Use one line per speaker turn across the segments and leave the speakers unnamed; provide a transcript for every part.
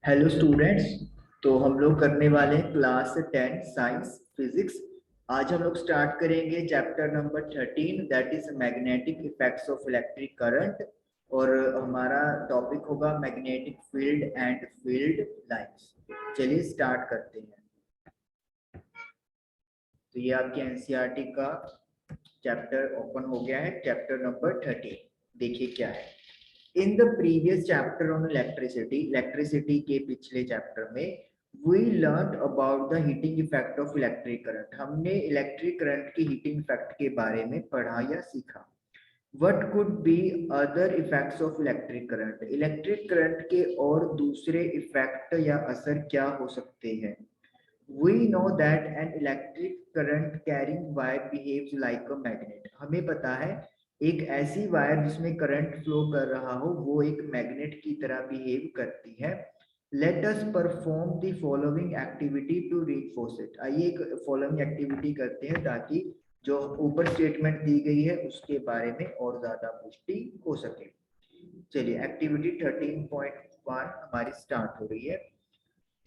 Hello students. तो हम लोग करने वाले हैं क्लास 10 साइंस फिजिक्स। आज हम लोग स्टार्ट करेंगे chapter number 13 that is magnetic effects of electric current. और हमारा टॉपिक होगा magnetic field and field lines. चलिए स्टार्ट करते हैं। तो ये आपके एनसीईआरटी का चैप्टर ओपन हो गया है, चैप्टर नंबर 13। देखिए क्या है। In the previous chapter on electricity के पिछले चैप्टर में we learn about the heating effect of electric current. हमने इलेक्ट्रिक करंट की हीटिंग इफेक्ट के बारे में पढ़ा या सीखा। What could be other effects of electric current, electric current के और दूसरे इफेक्ट या असर क्या हो सकते हैं। We know that an electric current carrying wire behaves like a magnet। हमें पता है एक ऐसी वायर जिसमें करंट फ्लो कर रहा हो वो एक मैग्नेट की तरह बिहेव करती है। Let us perform the following activity to reinforce it। आइए एक फॉलोइंग एक्टिविटी करते हैं ताकि जो ऊपर स्टेटमेंट दी गई है उसके बारे में और ज्यादा पुष्टि हो सके। चलिए एक्टिविटी 13.1 हमारी स्टार्ट हो रही है।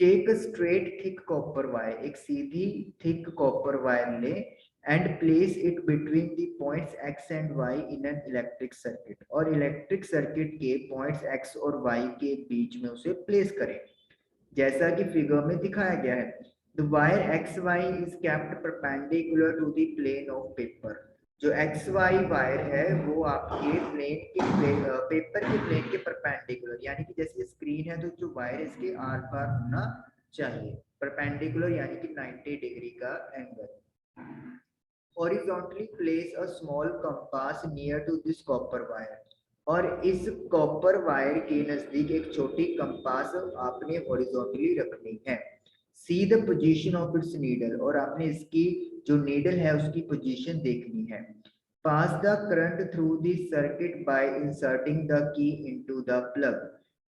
Take a straight thick copper wire, एक सीधी थिक कॉपर वायर ले and place it between the points X and Y in an electric circuit. और इलेक्ट्रिक सर्किट के पॉइंट्स एक्स और वाई के बीच में उसे प्लेस करें जैसा कि फिगर में दिखाया गया है। The wire X Y is kept perpendicular to the plane of paper. जो एक्स वाई वायर है वो आपके प्लेन के पेपर के प्लेन के परपेंडिकुलर, यानी कि जैसे स्क्रीन है तो जो वायर इसके आर पार होना चाहिए। परपेंडिकुलर यानी कि 90 डिग्री का angle. Horizontally place a small compass near to this copper wire. और इस कॉपर वायर के नजदीक एक छोटी कंपास आपने हॉरिजॉन्टली रखनी है। See the position of its needle, और आपने इसकी जो नीडल है उसकी पोजीशन देखनी है। Pass the current through the circuit by inserting the key into the plug.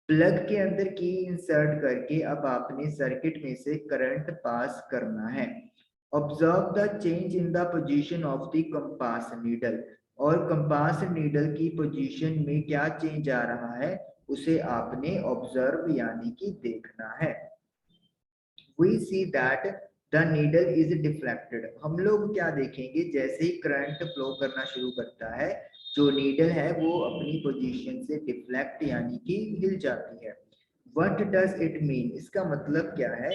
Plug के अंदर की इंसर्ट करके अब आपने सर्किट में से करंट पास करना है। Observe the change in the position of the compass needle. और कंपास नीडल की पोजीशन में क्या चेंज आ रहा है उसे आपने ऑब्जर्व यानी कि देखना है। We see that the needle is deflected। हम लोग क्या देखेंगे, जैसे ही करंट फ्लो करना शुरू करता है जो नीडल है वो अपनी पोजीशन से डिफ्लेक्ट यानी कि हिल जाती है। What does it mean? इसका मतलब क्या है।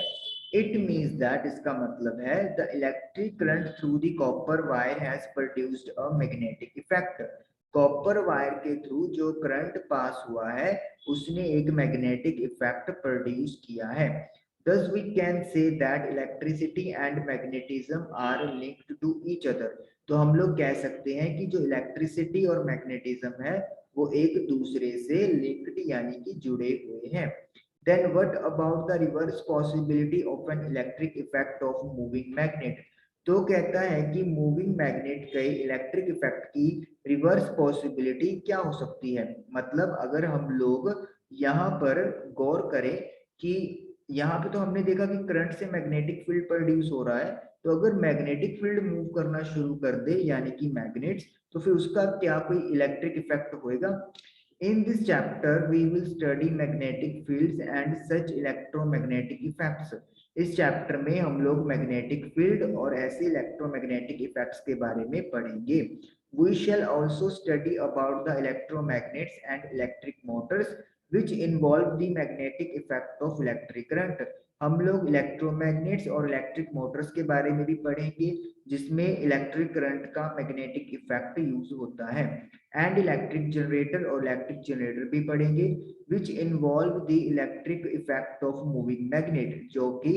It means that, इसका मतलब है the electric current through the copper wire has produced a magnetic effect। Copper wire के थ्रू जो करंट पास हुआ है उसने एक मैग्नेटिक इफेक्ट प्रोड्यूस किया है। Thus we can say that electricity and magnetism are linked to each other। तो हम लोग कह सकते हैं कि जो इलेक्ट्रिसिटी और मैग्नेटिज्म है वो एक दूसरे से लिंक्ड यानी कि जुड़े हुए हैं। Then what about the reverse possibility of an electric effect of moving magnet? तो कहता है कि मूविंग मैग्नेट के इलेक्ट्रिक इफेक्ट की रिवर्स पॉसिबिलिटी क्या हो सकती है। मतलब अगर हम लोग यहाँ पर गौर करें कि यहाँ पे तो हमने देखा कि करंट से मैग्नेटिक फील्ड प्रोड्यूस हो रहा है, तो अगर मैग्नेटिक फील्ड मूव करना शुरू कर दे यानी कि मैग्नेट्स, तो फिर उसका क्या कोई इलेक्ट्रिक इफेक्ट होएगा। In this chapter we will study magnetic fields and such electromagnetic effects. इस चैप्टर में हम लोग मैग्नेटिक फील्ड और ऐसे इलेक्ट्रोमैग्नेटिक इफेक्ट्स के बारे में पढ़ेंगे। We shall also study about the electromagnets and electric motors which involve the magnetic effect of electric current। हम लोग इलेक्ट्रोमैग्नेट्स और इलेक्ट्रिक मोटर्स के बारे में भी पढ़ेंगे जिसमें इलेक्ट्रिक करंट का मैग्नेटिक इफेक्ट यूज होता है। एंड इलेक्ट्रिक जनरेटर और इलेक्ट्रिक जनरेटर भी पढ़ेंगे which involve the electric effect of moving magnet, जो कि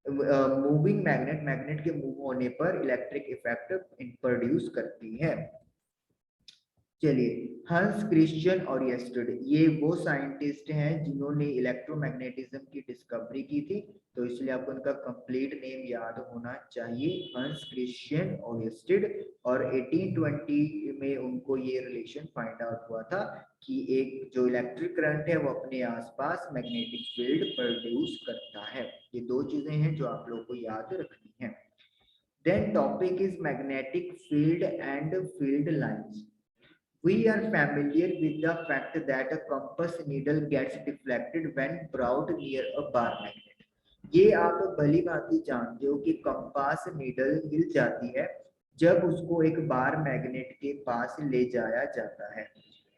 मूविंग मैग्नेट मैग्नेट के मूव होने पर इलेक्ट्रिक इफेक्ट प्रोड्यूस करती है। चलिए, हंस क्रिश्चियन और यस्टरडे, ये वो साइंटिस्ट हैं जिन्होंने इलेक्ट्रोमैग्नेटिज्म की डिस्कवरी की थी, तो इसलिए आपको उनका कंप्लीट नेम याद होना चाहिए, हंस क्रिश्चियन और यस्टरडे। और 1820 में उनको ये रिलेशन फाइंड आउट हुआ था कि एक जो इलेक्ट्रिक करंट है वो अपने आसपास मैग्नेटिक फील्ड प्रोड्यूस करता है। ये दो चीजें हैं जो आप लोगों को याद रखनी है। Then topic is magnetic field and field lines. We are familiar with the fact that a compass needle gets deflected when brought near a bar magnet. ये आप भली भांति जानते हो कि कंपास नीडल हिल जाती है जब उसको एक बार मैग्नेट के पास ले जाया जाता है।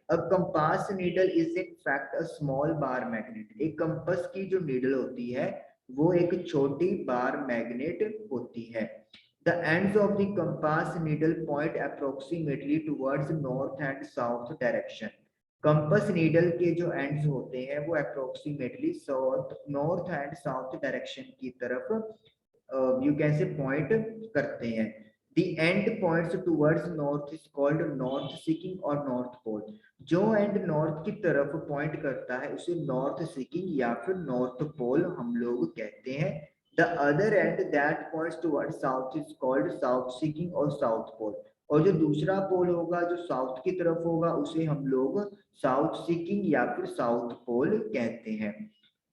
A compass needle is in fact a small bar magnet. एक कंपास की जो नीडल होती है वो एक छोटी बार मैग्नेट होती है। The ends of the compass needle point approximately towards north and south direction. Compass needle के जो एंड्स होते हैं वो approximately south north and south direction की तरफ यू कैन से पॉइंट करते हैं। The end points towards north is called north seeking और north pole. जो एंड नॉर्थ की तरफ पॉइंट करता है उसे नॉर्थ सीकिंग या फिर नॉर्थ पोल हम लोग कहते हैं। The other and that points toward south is called south seeking और साउथ पोल। और जो दूसरा पोल होगा जो साउथ की तरफ होगा उसे हम लोग साउथ सीकिंग या फिर साउथ पोल कहते हैं।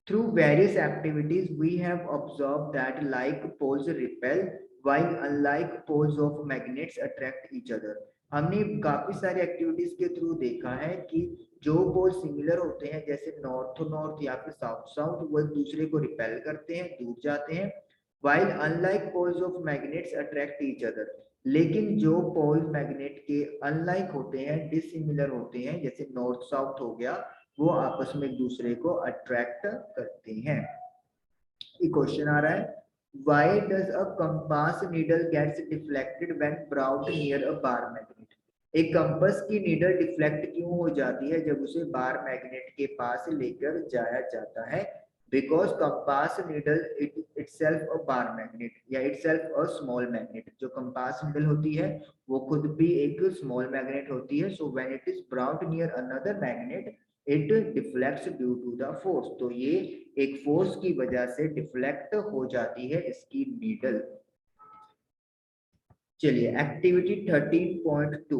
Through various activities, we have observed that like poles repel, while unlike poles of magnets attract each other. हमने काफी सारी एक्टिविटीज के थ्रू देखा है कि जो पोल सिमिलर होते हैं जैसे नॉर्थ नॉर्थ या फिर साउथ साउथ वो एक दूसरे को रिपेल करते हैं दूर जाते हैं। while unlike poles of magnets attract each other, लेकिन जो पोल मैग्नेट के अनलाइक होते हैं डिसिमिलर होते हैं जैसे नॉर्थ साउथ हो गया वो आपस में एक दूसरे को अट्रैक्ट करते हैं। एक क्वेश्चन आ रहा है why does a compass needle gets deflected when brought near a bar magnet? एक कंपास की नीडल डिफ्लेक्ट क्यों हो जाती है जब उसे बार मैग्नेट के पास लेकर जाया जाता है? Because compass needle itself a bar magnet या itself a small magnet। जो कंपास नीडल होती है वो खुद भी एक स्मॉल मैग्नेट होती है। So when it is brought near another magnet it deflects due to the force. तो ये एक फोर्स की वजह से डिफ्लेक्ट हो जाती है इसकी नीडल। चलिए activity 13.2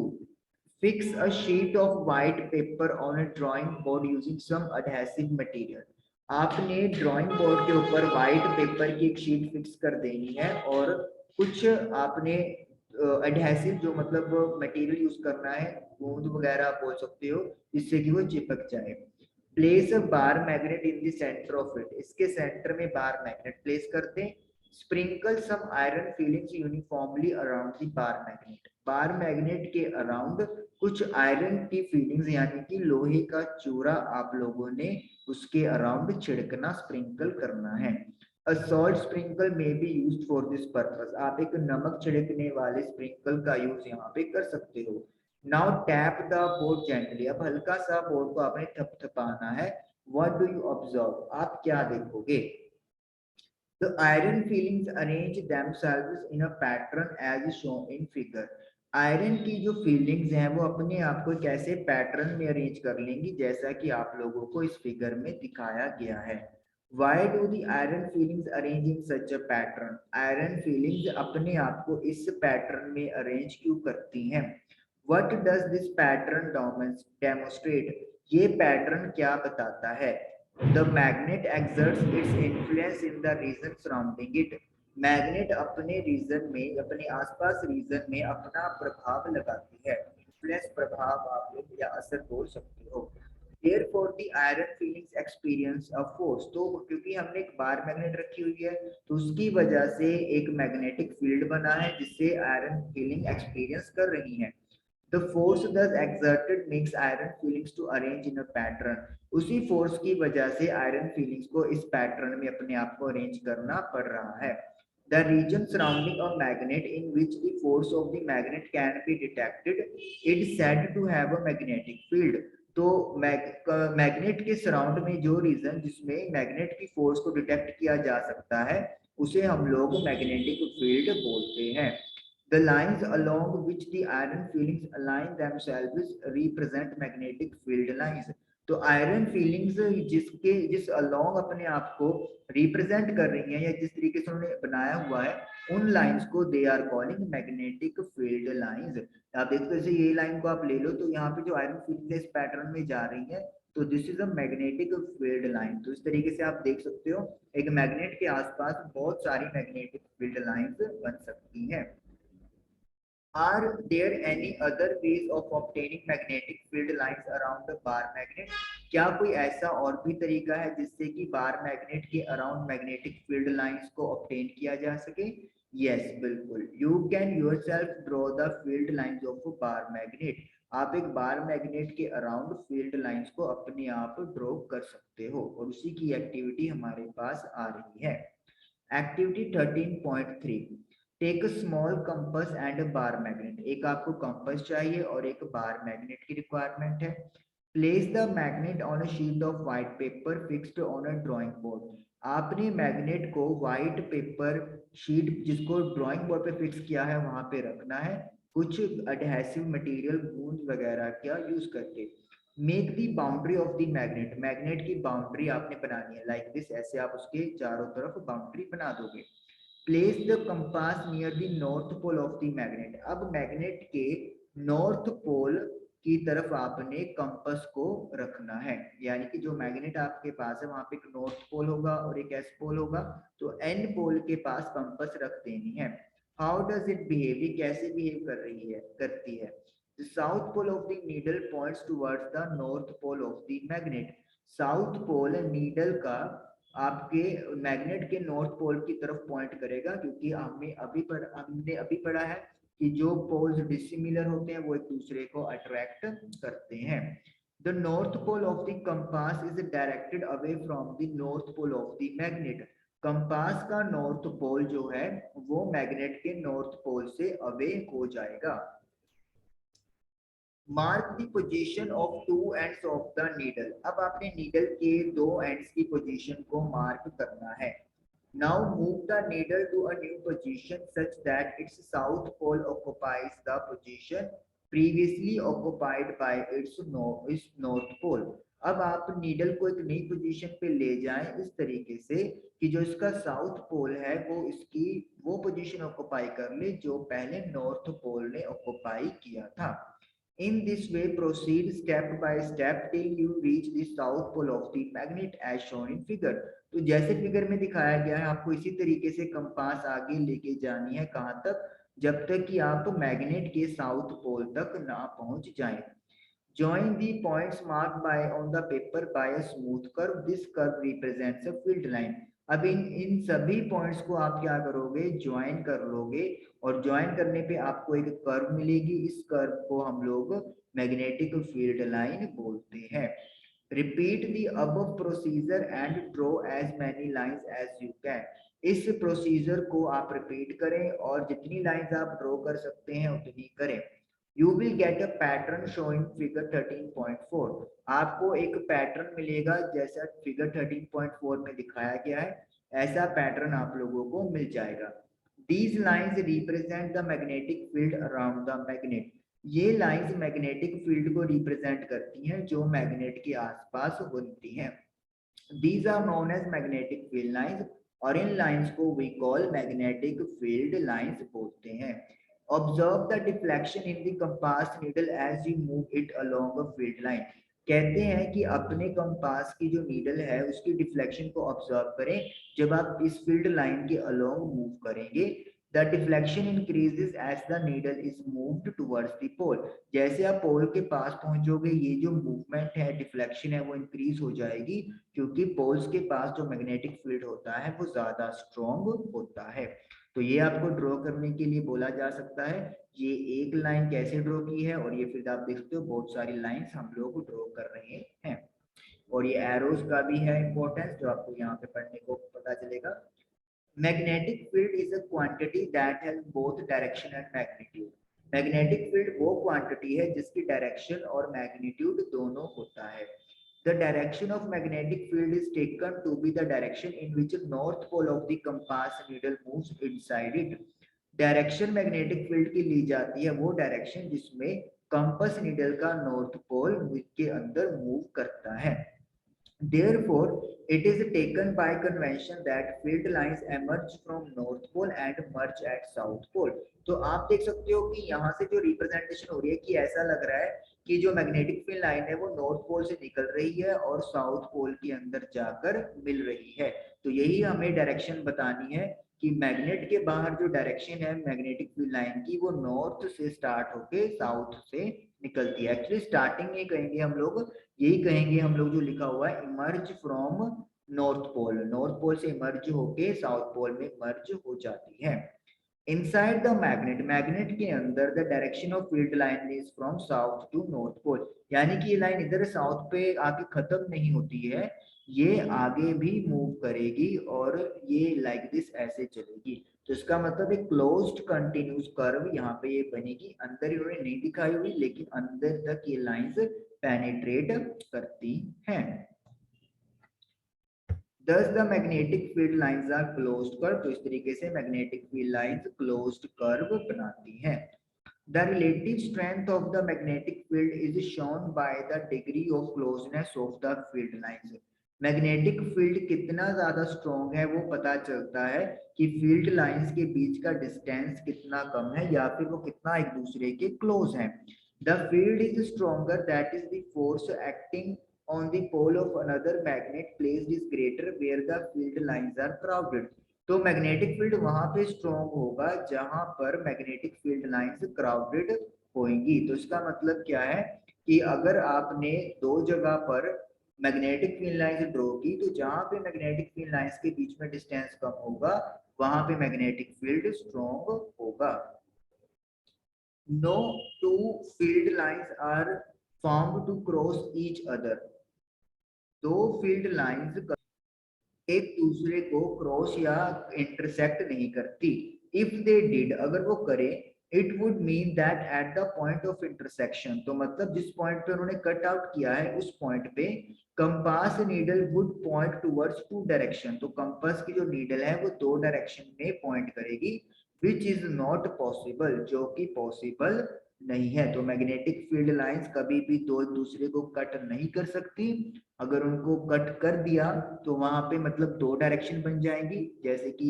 fix a sheet of white paper on a drawing board using some adhesive material. आपने ड्राइंग बोर्ड के ऊपर व्हाइट पेपर की एक शीट फिक्स कर देनी है और कुछ आपने एडहेसिव जो मतलब मटेरियल यूज करना है गोंद वगैरह बोल सकते हो जिससे कि वो चिपक जाए। Place a bar magnet in the centre of it. इसके सेंटर में बार मैग्नेट प्लेस करते हैं। Sprinkle some iron filings uniformly around the bar magnet. Bar magnet के अराउंड कुछ आयरन की फीलिंग्स यानी कि लोहे का चूरा आप लोगों ने उसके अराउंड छिड़कना स्प्रिंकल करना है। A salt sprinkle may be used for this purpose. आप एक नमक छिड़कने वाले स्प्रिंकल का यूज यहाँ पे कर सकते हो। Now tap the board gently. अब हल्का सा बोर्ड को आपने थपथपाना है। What do you observe? आप क्या देखोगे? The iron fillings arrange themselves in a pattern as shown in figure. Iron की जो फीलिंग्स हैं वो अपने आप को कैसे पैटर्न में अरेंज कर लेंगी जैसा कि आप लोगों को इस फिगर में दिखाया गया है। Why do the iron fillings arrange in such a pattern? Iron feelings अपने आप को इस पैटर्न में अरेंज क्यों करती हैं? What does this pattern demonstrate? ये पैटर्न क्या बताता है? The magnet exerts its influence in the region surrounding it. Magnet अपने रीजन में अपने आसपास रीजन में अपना प्रभाव लगाती है। इन्फ्लुएंस प्रभाव आप लोग या असर बोल सकते हो। Therefore the iron fillings experience a force। तो क्योंकि हमने एक बार मैग्नेट रखी हुई है तो उसकी वजह से एक मैग्नेटिक फील्ड बना है जिससे आयरन फीलिंग एक्सपीरियंस कर रही है। The force thus exerted makes iron fillings to arrange in a pattern। उसी फोर्स की वजह से आयरन फीलिंग्स को इस पैटर्न में अपने आप को अरेंज करना पड़ रहा है। The region surrounding a magnet in which the force of the magnet can be detected is said to have a magnetic field। तो मैग्नेट के सराउंड में जो रीजन जिसमें मैग्नेट की फोर्स को डिटेक्ट किया जा सकता है उसे हम लोग मैग्नेटिक फील्ड बोलते हैं। The lines along which the iron fillings align themselves represent magnetic field lines। तो आयरन फीलिंग्स जिस अलोंग अपने आप को रिप्रेजेंट कर रही हैं या जिस तरीके से उन्होंने बनाया हुआ है उन लाइंस को they are calling magnetic field lines. आप देखो जैसे ये लाइन को आप ले लो तो यहाँ पे जो आयरन फीलिंग इस पैटर्न में जा रही है तो this is a magnetic field line. तो इस तरीके से आप देख सकते हो एक मैग्नेट के आसपास बहुत सारी मैग्नेटिक फील्ड लाइंस बन सकती हैं। Are there any other ways of obtaining magnetic field lines around the bar magnet? क्या कोई ऐसा और भी तरीका है जिससे कि बार मैग्नेट के अराउंड मैग्नेटिक फील्ड लाइंस को ऑब्टेन किया जा सके? यस, बिल्कुल। You can yourself draw the field lines of a bar magnet. आप एक बार मैग्नेट के अराउंड फील्ड लाइंस को अपने आप ड्रॉ कर सकते हो और उसी की एक्टिविटी हमारे पास आ रही है। Activity 13.3, take a small compass and a bar magnet. एक आपको कंपास चाहिए और एक बार मैग्नेट की रिक्वायरमेंट है। Place the magnet on a sheet of white paper fixed on a drawing board. आपने मैग्नेट को व्हाइट पेपर शीट जिसको ड्राइंग बोर्ड पे फिक्स किया है वहां पे रखना है, कुछ एडहेसिव मटेरियल गूंज वगैरह का यूज करके। Make the boundary of the magnet, magnet की बाउंड्री आपने बनानी है लाइक दिस, ऐसे आप उसके चारों तरफ बाउंड्री बना दोगे। Place the compass near the north pole of the magnet. अब मैग्नेट के नॉर्थ पोल की तरफ आपने कंपास को रखना है, यानी कि जो मैग्नेट आपके पास है वहां पे एक नॉर्थ पोल होगा और एक एस पोल होगा, तो एन पोल के पास कंपास रख देनी है। हाउ डज इट बिहेव, ये कैसे बिहेव कर रही है करती है? The south pole of the needle points towards the north pole of the magnet. South pole needle का आपके मैग्नेट के नॉर्थ पोल की तरफ पॉइंट करेगा, क्योंकि हमने अभी पढ़ा है कि जो पोल्स डिसिमिलर होते हैं वो एक दूसरे को अट्रैक्ट करते हैं। The north pole of the compass is directed away from the north pole of the magnet. Compass का नॉर्थ पोल जो है वो मैग्नेट के नॉर्थ पोल से अवे हो जाएगा। Mark the position of two ends of the needle. अब आपने नीडल के दो एंड्स की पोजीशन को मार्क करना है। Now move the needle to a new position such that its south pole occupies the position previously occupied by its north pole. अब आप नीडल को एक नई पोजीशन पे ले जाएं इस तरीके से कि जो इसका साउथ पोल है वो इसकी वो पोजीशन ऑक्युपाई कर ले जो पहले नॉर्थ पोल ने ऑक्युपाई किया था। In this way, proceed step by step till you reach the south pole of the magnet as shown in figure. तो जैसे फिगर में दिखाया गया है आपको इसी तरीके से कंपास आगे लेके जानी है, कहां तक? जब तक कि आप मैग्नेट के साउथ पोल तक ना पहुंच जाएं। Join the points marked by on the paper by a smooth curve. This curve represents a field line. अब इन सभी पॉइंट्स को आप क्या करोगे, ज्वाइन कर लोगे और ज्वाइन करने पे आपको एक कर्व मिलेगी। इस कर्व को हम लोग मैग्नेटिक फील्ड लाइन बोलते हैं। Repeat the above procedure and draw as many lines as you can. इस प्रोसीजर को आप रिपीट करें और जितनी लाइंस आप ड्रॉ कर सकते हैं उतनी करें। You will get a pattern showing figure 13.4. आपको एक पैटर्न मिलेगा जैसा फिगर 13.4 में दिखाया गया है, ऐसा पैटर्न आप लोगों को मिल जाएगा। These lines represent the magnetic field around the magnet. ये लाइंस मैग्नेटिक फील्ड को रिप्रेजेंट करती हैं जो मैग्नेट के आसपास बनती हैं। These are known as magnetic field lines और इन लाइंस को we call magnetic field lines बोलते हैं। Observe the deflection in the compass needle as you move it along a field line. कहते हैं कि अपने कंपास की जो नीडल है उसकी डिफ्लेक्शन को ऑब्जर्व करें जब आप इस फील्ड लाइन के अलोंग मूव करेंगे। The deflection increases as the needle is moved towards the pole. जैसे आप पोल के पास पहुंचोगे ये जो मूवमेंट है, डिफ्लेक्शन है, वो इंक्रीज हो जाएगी क्योंकि पोल्स के पास जो मैग्नेटिक फील्ड होता है वो ज्यादा स्ट्रॉन्ग होता है। तो ये आपको ड्रॉ करने के लिए बोला जा सकता है। ये एक लाइन कैसे ड्रॉ की है और ये फिर आप देखते हो बहुत सारी लाइंस हम लोग ड्रॉ कर रहे हैं। और ये एरोज का भी है इंपॉर्टेंस जो आपको यहाँ पे पढ़ने को पता चलेगा। Magnetic field is a quantity that has both direction and magnitude. Magnetic field वो क्वांटिटी है जिसकी डायरेक्शन और मैग्नीट्यूड दोनों होता है। The direction of magnetic field is taken to be the direction in which north pole of the compass needle moves inside it. Direction magnetic field की ली जाती है वो डायरेक्शन जिसमें कंपास नीडल का नॉर्थ पोल के अंदर मूव करता है। Therefore, it is taken by convention that field lines emerge from North Pole and merge at South Pole. तो आप देख सकते हो कि यहाँ से जो रिप्रेजेंटेशन हो रही है कि ऐसा लग रहा है कि जो मैग्नेटिक फील्ड लाइन है वो नॉर्थ पोल से निकल रही है और साउथ पोल के अंदर जाकर मिल रही है। तो यही हमें डायरेक्शन बतानी है कि मैग्नेट के बाहर जो डायरेक्शन है मैग्नेटिक फील्ड लाइन की वो नॉर्थ से स्टार्ट होके साउथ से निकलती है। एक्चुअली स्टार्टिंग में कहेंगे हम लोग, यही कहेंगे हम लोग जो लिखा हुआ है इमर्ज फ्रॉम नॉर्थ पोल से इमर्ज होके साउथ पोल में मर्ज हो जाती है। Inside the magnet, मैग्नेट के अंदर the direction of field line is from south to north pole, यानी कि ये लाइन इधर साउथ पे आके खत्म नहीं होती है, ये आगे भी मूव करेगी और ये लाइक दिस ऐसे चलेगी। तो इसका मतलब एक क्लोज्ड कंटिन्यूस कर्व यहाँ पे ये बनेगी। अंदर इन्होंने नहीं दिखाई हुई लेकिन अंदर तक ये लाइंस पेनिट्रेट करती हैं। Thus the magnetic field lines are closed curve। तो इस तरीके से magnetic field lines closed curve बनाती हैं। The relative strength of the magnetic field is shown by the degree of closeness of the field lines। Magnetic field कितना ज्यादा strong है वो पता चलता है कि फील्ड लाइंस के बीच का डिस्टेंस कितना कम है या फिर वो कितना एक दूसरे के क्लोज है। The field is stronger, that is the force acting on the pole of another magnet placed is greater where the field lines are crowded। तो मैग्नेटिक फील्ड वहां पे स्ट्रॉन्ग होगा जहां पर मैग्नेटिक फील्ड लाइंस क्राउडेड होंगी। तो इसका मतलब क्या है कि अगर आपने दो जगह पर मैग्नेटिक फील्ड लाइंस ड्रॉ की तो जहां पे मैग्नेटिक फील्ड लाइंस के बीच में डिस्टेंस कम होगा वहां पे मैग्नेटिक फील्ड स्ट्रॉन्ग होगा। No two field lines are formed to cross each other। दो फील्ड लाइंस एक दूसरे को क्रॉस या इंटरसेक्ट नहीं करती। इफ दे डिड, अगर वो करे, it would mean that at the point of intersection, तो मतलब जिस पॉइंट पे उन्होंने कट आउट किया है उस पॉइंट पे compass needle would point towards to direction. तो कंपास की जो नीडल है वो दो डायरेक्शन में पॉइंट करेगी, विच इज नॉट पॉसिबल, जो कि पॉसिबल नहीं है। तो मैग्नेटिक फील्ड लाइंस कभी भी दो दूसरे को कट नहीं कर सकती। अगर उनको कट कर दिया तो वहां पे मतलब दो डायरेक्शन बन जाएंगी। जैसे कि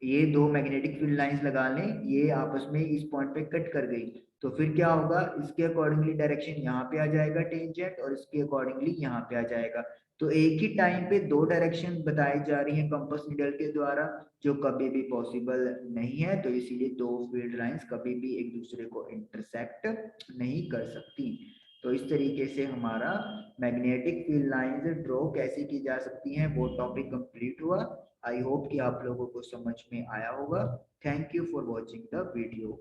ये दो मैग्नेटिक फील्ड लाइंस लगा लें, ये आपस में इस पॉइंट पे कट कर गई, तो फिर क्या होगा, इसके अकॉर्डिंगली डायरेक्शन यहाँ पे आ जाएगा टेंजेंट और इसके अकॉर्डिंगली यहाँ पे आ जाएगा। तो एक ही टाइम पे दो डायरेक्शन बताई जा रही है कंपास नीडल के द्वारा, जो कभी भी पॉसिबल नहीं है। तो इसीलिए दो फील्ड लाइंस कभी भी एक दूसरे को इंटरसेक्ट नहीं कर सकती। तो इस तरीके से हमारा मैग्नेटिक फील्ड लाइंस ड्रॉ कैसे की जा सकती हैं वो टॉपिक कंप्लीट हुआ। आई होप कि आप लोगों को समझ में आया होगा। Thank you for watching the video.